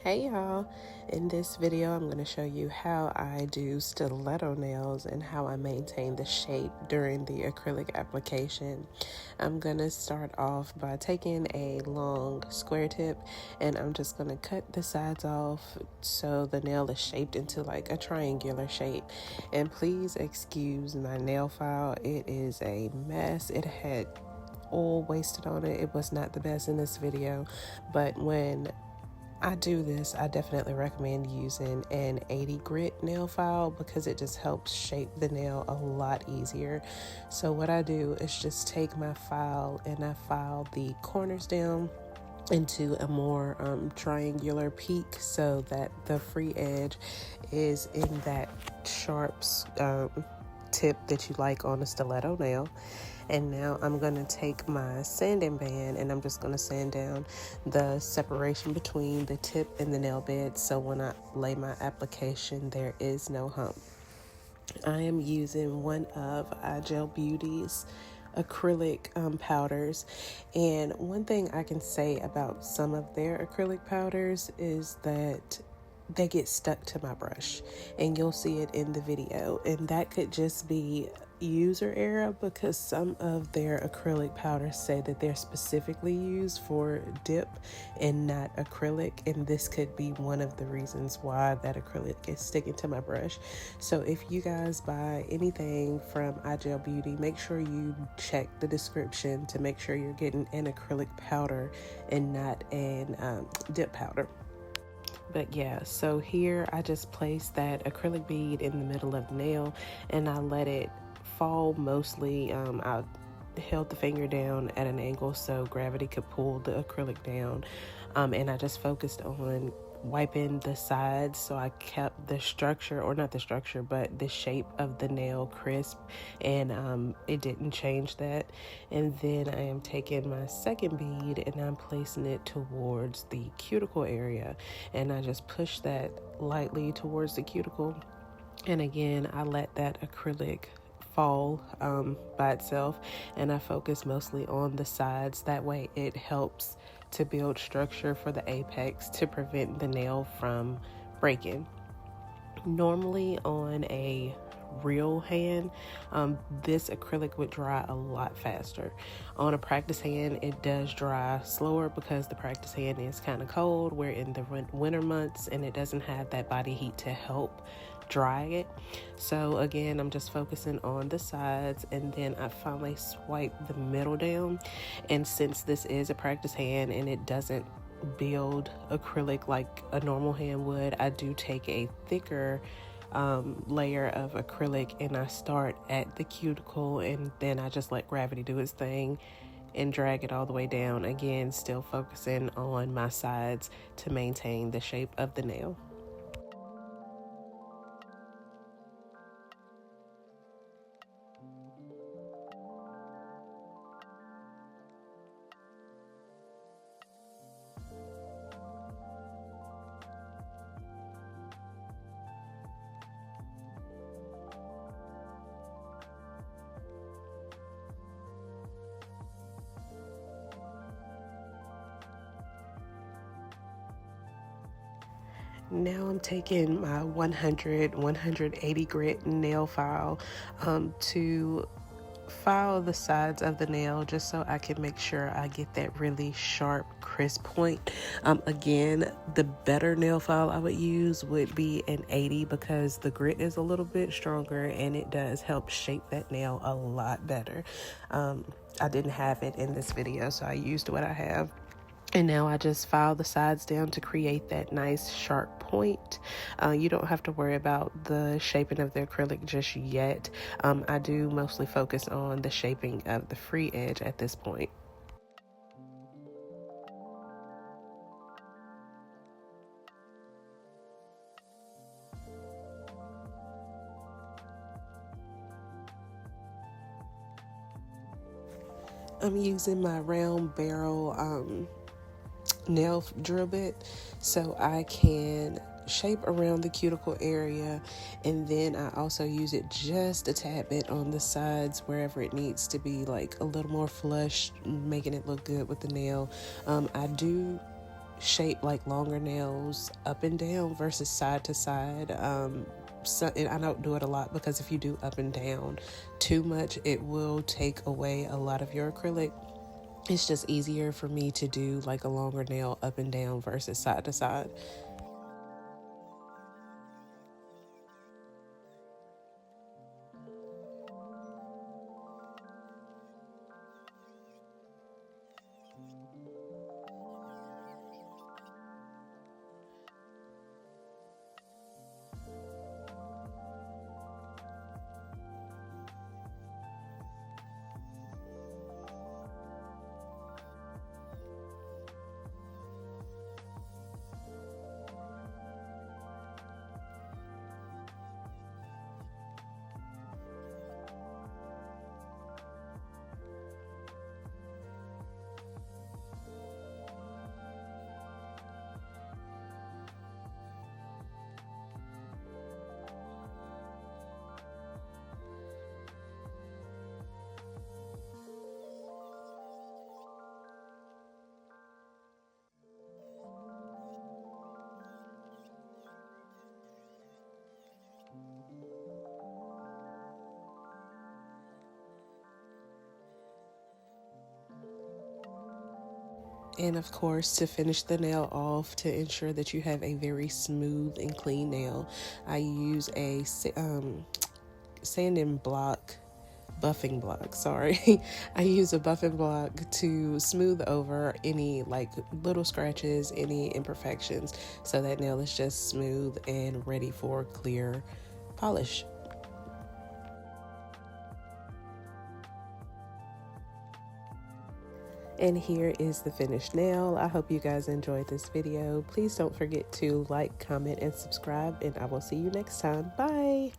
Hey y'all, in this video I'm going to show you how I do stiletto nails and how I maintain the shape during the acrylic application. I'm going to start off by taking a long square tip and I'm just going to cut the sides off so the nail is shaped into like a triangular shape. And please excuse my nail file, it is a mess. It had oil wasted on it. It was not the best in this video, but when I do this, I definitely recommend using an 80 grit nail file because it just helps shape the nail a lot easier. So what I do is just take my file and I file the corners down into a more triangular peak so that the free edge is in that sharp tip that you like on a stiletto nail. And now I'm going to take my sanding band and I'm just going to sand down the separation between the tip and the nail bed so when I lay my application there is no hump. I am using one of iGel Beauty's acrylic powders, and one thing I can say about some of their acrylic powders is that they get stuck to my brush, and you'll see it in the video, and that could just be user error because some of their acrylic powders say that they're specifically used for dip and not acrylic, and this could be one of the reasons why that acrylic is sticking to my brush. So if you guys buy anything from iGel Beauty, make sure you check the description to make sure you're getting an acrylic powder and not an dip powder. But yeah, so here I just placed that acrylic bead in the middle of the nail and I let it fall mostly. I held the finger down at an angle so gravity could pull the acrylic down, and I just focused on wiping the sides so I kept the structure, or not the structure, but the shape of the nail crisp, and it didn't change that. And then I am taking my second bead and I'm placing it towards the cuticle area, and I just push that lightly towards the cuticle, and again I let that acrylic fall by itself, and I focus mostly on the sides. That way it helps to build structure for the apex to prevent the nail from breaking. Normally on a real hand, this acrylic would dry a lot faster. On a practice hand, it does dry slower because the practice hand is kind of cold. We're in the winter months and it doesn't have that body heat to help dry it. So again, I'm just focusing on the sides, and then I finally swipe the middle down. And since this is a practice hand and it doesn't build acrylic like a normal hand would, I do take a thicker layer of acrylic and I start at the cuticle, and then I just let gravity do its thing and drag it all the way down, again still focusing on my sides to maintain the shape of the nail. Now I'm taking my 180 grit nail file to file the sides of the nail just so I can make sure I get that really sharp, crisp point. Again, the better nail file I would use would be an 80 because the grit is a little bit stronger and it does help shape that nail a lot better. I didn't have it in this video, so I used what I have. And now I just file the sides down to create that nice sharp point. You don't have to worry about the shaping of the acrylic just yet. I do mostly focus on the shaping of the free edge at this point. I'm using my round barrel nail drill bit so I can shape around the cuticle area, and then I also use it just a tad bit on the sides wherever it needs to be like a little more flush, making it look good with the nail. I do shape like longer nails up and down versus side to side. And I don't do it a lot because if you do up and down too much, it will take away a lot of your acrylic. It's just easier for me to do like a longer nail up and down versus side to side. And of course, to finish the nail off, to ensure that you have a very smooth and clean nail, I use a sanding block, buffing block, sorry. I use a buffing block to smooth over any like little scratches, any imperfections, so that nail is just smooth and ready for clear polish. And here is the finished nail. I hope you guys enjoyed this video. Please don't forget to like, comment, and subscribe, and I will see you next time. Bye!